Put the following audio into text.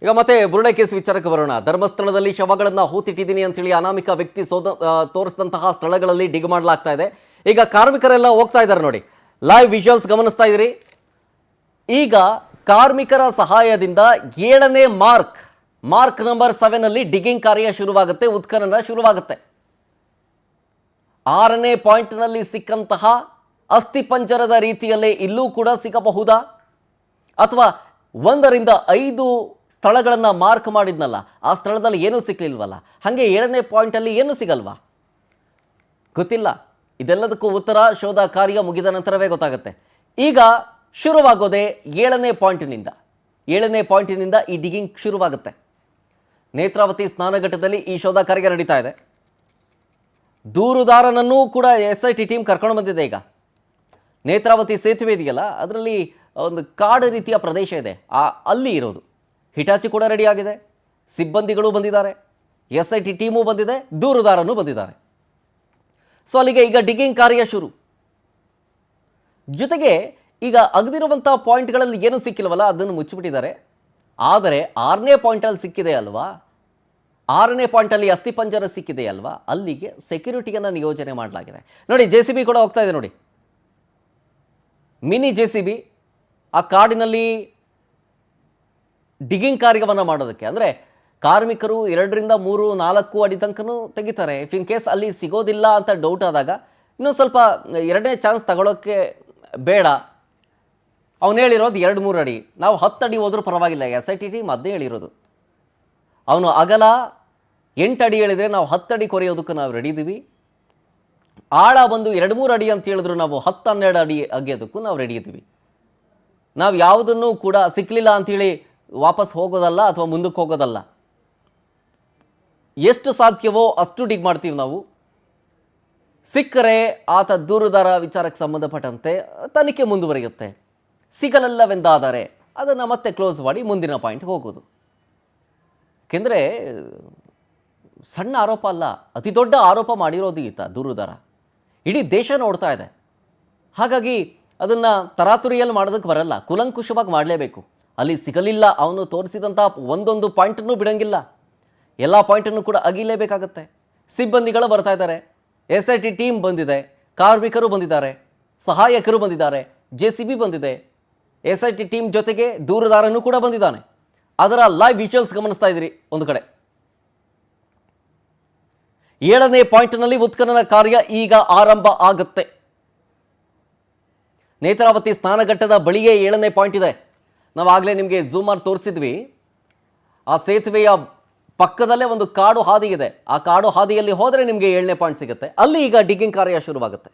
ಈಗ ಮತ್ತೆ ಬುರುಡೆ ಕೇಸ್ ವಿಚಾರಕ್ಕೆ ಬರೋಣ. ಧರ್ಮಸ್ಥಳದಲ್ಲಿ ಶವಗಳನ್ನು ಹೂತಿಟ್ಟಿದ್ದೀನಿ ಅಂತೇಳಿ ಅನಾಮಿಕ ವ್ಯಕ್ತಿ ತೋರಿಸಿದಂತಹ ಸ್ಥಳಗಳಲ್ಲಿ ಡಿಗ್ ಮಾಡಲಾಗ್ತಾ ಇದೆ. ಈಗ ಕಾರ್ಮಿಕರೆಲ್ಲ ಹೋಗ್ತಾ ಇದ್ದಾರೆ ನೋಡಿ, ಲೈವ್ ವಿಜುವಲ್ಸ್ ಗಮನಿಸ್ತಾ ಇದ್ದೀರಿ. ಈಗ ಕಾರ್ಮಿಕರ ಸಹಾಯದಿಂದ 7ನೇ ಮಾರ್ಕ್ ನಂಬರ್ 7 ಅಲ್ಲಿ ಡಿಗ್ಗಿಂಗ್ ಕಾರ್ಯ ಶುರುವಾಗುತ್ತೆ, ಉತ್ಖನನ ಶುರುವಾಗುತ್ತೆ. 6ನೇ ಪಾಯಿಂಟ್ನಲ್ಲಿ ಸಿಕ್ಕಂತಹ ಅಸ್ಥಿಪಂಜರದ ರೀತಿಯಲ್ಲೇ ಇಲ್ಲೂ ಕೂಡ ಸಿಗಬಹುದಾ, ಅಥವಾ 1 ರಿಂದ 5 ಸ್ಥಳಗಳನ್ನು ಮಾರ್ಕ್ ಮಾಡಿದ್ನಲ್ಲ, ಆ ಸ್ಥಳದಲ್ಲಿ ಏನೂ ಸಿಕ್ಕಲಿಲ್ವಲ್ಲ, ಹಾಗೆ 7ನೇ ಪಾಯಿಂಟಲ್ಲಿ ಏನೂ ಸಿಗಲ್ವಾ? ಗೊತ್ತಿಲ್ಲ. ಇದೆಲ್ಲದಕ್ಕೂ ಉತ್ತರ ಶೋಧ ಕಾರ್ಯ ಮುಗಿದ ನಂತರವೇ ಗೊತ್ತಾಗುತ್ತೆ. ಈಗ ಶುರುವಾಗೋದೇ 7ನೇ ಪಾಯಿಂಟಿನಿಂದ ಈ ಡಿಗ್ಗಿಂಗ್ ಶುರುವಾಗುತ್ತೆ. ನೇತ್ರಾವತಿ ಸ್ನಾನಘಟ್ಟದಲ್ಲಿ ಈ ಶೋಧ ಕಾರ್ಯ ನಡೀತಾ ಇದೆ. ದೂರುದಾರನನ್ನೂ ಕೂಡ SIT ಟೀಮ್ ಕರ್ಕೊಂಡು ಬಂದಿದೆ. ಈಗ ನೇತ್ರಾವತಿ ಸೇತುವೆ ಇದೆಯಲ್ಲ, ಅದರಲ್ಲಿ ಒಂದು ಕಾಡು ರೀತಿಯ ಪ್ರದೇಶ ಇದೆ, ಅಲ್ಲಿ ಇರೋದು. ಹಿಟಾಚಿ ಕೂಡ ರೆಡಿ ಆಗಿದೆ, ಸಿಬ್ಬಂದಿಗಳು ಬಂದಿದ್ದಾರೆ, SIT ಟೀಮು ಬಂದಿದೆ, ದೂರುದಾರನೂ ಬಂದಿದ್ದಾರೆ. ಸೊ ಅಲ್ಲಿಗೆ ಈಗ ಡಿಗ್ಗಿಂಗ್ ಕಾರ್ಯ ಶುರು. ಜೊತೆಗೆ ಈಗ ಅಗದಿರುವಂಥ ಪಾಯಿಂಟ್ಗಳಲ್ಲಿ ಏನೂ ಸಿಕ್ಕಿಲ್ವಲ್ಲ, ಅದನ್ನು ಮುಚ್ಚಿಬಿಟ್ಟಿದ್ದಾರೆ. ಆದರೆ 6ನೇ ಪಾಯಿಂಟಲ್ಲಿ ಸಿಕ್ಕಿದೆ ಅಲ್ವಾ, 6ನೇ ಪಾಯಿಂಟಲ್ಲಿ ಅಸ್ಥಿಪಂಜರ ಸಿಕ್ಕಿದೆ ಅಲ್ವಾ, ಅಲ್ಲಿಗೆ ಸೆಕ್ಯೂರಿಟಿಯನ್ನು ನಿಯೋಜನೆ ಮಾಡಲಾಗಿದೆ. ನೋಡಿ, JCB ಕೂಡ ಹೋಗ್ತಾ ಇದೆ ನೋಡಿ, ಮಿನಿ JCB ಆ ಕಾಡಿನಲ್ಲಿ ಡಿಗ್ಗಿಂಗ್ ಕಾರ್ಯವನ್ನು ಮಾಡೋದಕ್ಕೆ. ಅಂದರೆ ಕಾರ್ಮಿಕರು 2 ರಿಂದ 3, 4 ಅಡಿ ತನಕನೂ ತೆಗಿತಾರೆ. ಇಫ್ ಇನ್ ಕೇಸ್ ಅಲ್ಲಿ ಸಿಗೋದಿಲ್ಲ ಅಂತ ಡೌಟ್ ಆದಾಗ ಇನ್ನೂ ಸ್ವಲ್ಪ 2ನೇ ಚಾನ್ಸ್ ತಗೊಳ್ಳೋಕ್ಕೆ ಬೇಡ. ಅವನು ಹೇಳಿರೋದು 2-3 ಅಡಿ, ನಾವು 10 ಅಡಿ ಹೋದ್ರೂ ಪರವಾಗಿಲ್ಲ. SIT ಟೀಮ್ ಅದೇ ಹೇಳಿರೋದು. ಅವನು ಅಗಲ 8 ಅಡಿ ಹೇಳಿದರೆ ನಾವು 10 ಅಡಿ ಕೊರೆಯೋದಕ್ಕೆ ನಾವು ರೆಡಿ ಇದ್ದೀವಿ. ಆಳ ಬಂದು 2-3 ಅಡಿ ಅಂತ ಹೇಳಿದ್ರು ನಾವು 10-12 ಅಡಿ ಅಗೆಯೋದಕ್ಕೂ ನಾವು ರೆಡಿ ಇದ್ದೀವಿ. ನಾವು ಯಾವುದನ್ನು ಕೂಡ ಸಿಕ್ಕಲಿಲ್ಲ ಅಂಥೇಳಿ ವಾಪಸ್ ಹೋಗೋದಲ್ಲ ಅಥವಾ ಮುಂದಕ್ಕೆ ಹೋಗೋದಲ್ಲ. ಎಷ್ಟು ಸಾಧ್ಯವೋ ಅಷ್ಟು ಡಿಗ್ ಮಾಡ್ತೀವಿ ನಾವು. ಸಿಕ್ಕರೆ ಆತ ದೂರುದಾರ ವಿಚಾರಕ್ಕೆ ಸಂಬಂಧಪಟ್ಟಂತೆ ತನಿಖೆ ಮುಂದುವರಿಯುತ್ತೆ. ಸಿಗಲಿಲ್ಲವೆಂದಾದರೆ ಅದನ್ನು ಮತ್ತೆ ಕ್ಲೋಸ್ ಮಾಡಿ ಮುಂದಿನ ಪಾಯಿಂಟ್ಗೆ ಹೋಗೋದು. ಏಕೆಂದರೆ ಸಣ್ಣ ಆರೋಪ ಅಲ್ಲ, ಅತಿ ದೊಡ್ಡ ಆರೋಪ ಮಾಡಿರೋದು ಈತ ದೂರುದಾರ. ಇಡೀ ದೇಶ ನೋಡ್ತಾ ಇದೆ. ಹಾಗಾಗಿ ಅದನ್ನು ತರಾತುರಿಯಲ್ಲಿ ಮಾಡೋದಕ್ಕೆ ಬರಲ್ಲ, ಕೂಲಂಕುಷವಾಗಿ ಮಾಡಲೇಬೇಕು. ಅಲ್ಲಿ ಸಿಗಲಿಲ್ಲ, ಅವನು ತೋರಿಸಿದಂಥ ಒಂದೊಂದು ಪಾಯಿಂಟನ್ನು ಬಿಡೋಂಗಿಲ್ಲ, ಎಲ್ಲ ಪಾಯಿಂಟನ್ನು ಕೂಡ ಅಗಿಲೇಬೇಕಾಗತ್ತೆ. ಸಿಬ್ಬಂದಿಗಳು ಬರ್ತಾ ಇದ್ದಾರೆ, SIT ಟೀಮ್ ಬಂದಿದೆ, ಕಾರ್ಮಿಕರು ಬಂದಿದ್ದಾರೆ, ಸಹಾಯಕರು ಬಂದಿದ್ದಾರೆ, JCB ಬಂದಿದೆ, SIT ಟೀಮ್ ಜೊತೆಗೆ ದೂರುದಾರನೂ ಕೂಡ ಬಂದಿದ್ದಾನೆ. ಅದರ ಲೈವ್ ವಿಜುವಲ್ಸ್ ಗಮನಿಸ್ತಾ ಇದ್ದೀರಿ. ಒಂದು ಕಡೆ 7ನೇ ಪಾಯಿಂಟ್ನಲ್ಲಿ ಉತ್ಖನನ ಕಾರ್ಯ ಈಗ ಆರಂಭ ಆಗುತ್ತೆ. ನೇತ್ರಾವತಿ ಸ್ನಾನಘಟ್ಟದ ಬಳಿಯೇ 7ನೇ ಪಾಯಿಂಟ್ ಇದೆ. ನಾವು ಆಗಲೇ ನಿಮಗೆ ಝೂಮ್ ಮಾಡಿ ತೋರಿಸಿದ್ವಿ. ಆ ಸೇತುವೆಯ ಪಕ್ಕದಲ್ಲೇ ಒಂದು ಕಾಡು ಹಾದಿ ಇದೆ. ಆ ಕಾಡು ಹಾದಿಯಲ್ಲಿ ಹೋದರೆ ನಿಮಗೆ 7ನೇ ಪಾಯಿಂಟ್ ಸಿಗುತ್ತೆ. ಅಲ್ಲಿ ಈಗ ಡಿಗ್ಗಿಂಗ್ ಕಾರ್ಯ ಶುರುವಾಗುತ್ತೆ.